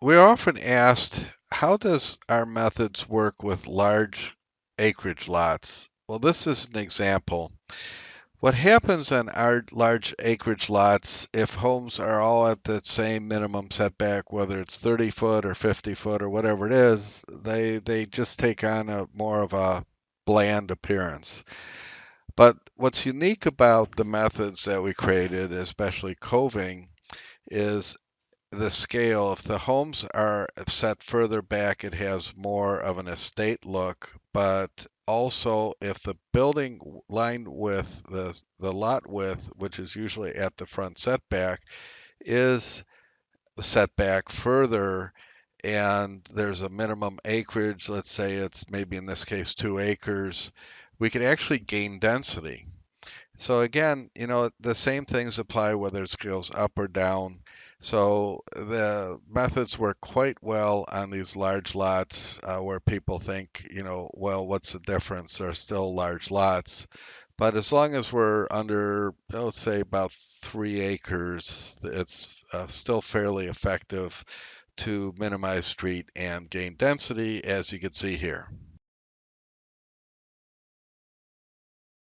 We're often asked, how does our methods work with large acreage lots? Well, this is an example. What happens on our large acreage lots, if homes are all at the same minimum setback, whether it's 30 foot or 50 foot or whatever it is, they just take on a more of a bland appearance. But what's unique about the methods that we created, especially coving, is the scale. If the homes are set further back, it has more of an estate look. But also, if the building line width, the lot width, which is usually at the front setback, is set back further, and there's a minimum acreage, let's say it's maybe in this case 2 acres, we could actually gain density. So again, the same things apply whether it goes up or down. So the methods work quite well on these large lots where people think, well, what's the difference? They're still large lots. But as long as we're under, let's say about 3 acres, it's still fairly effective to minimize street and gain density, as you can see here.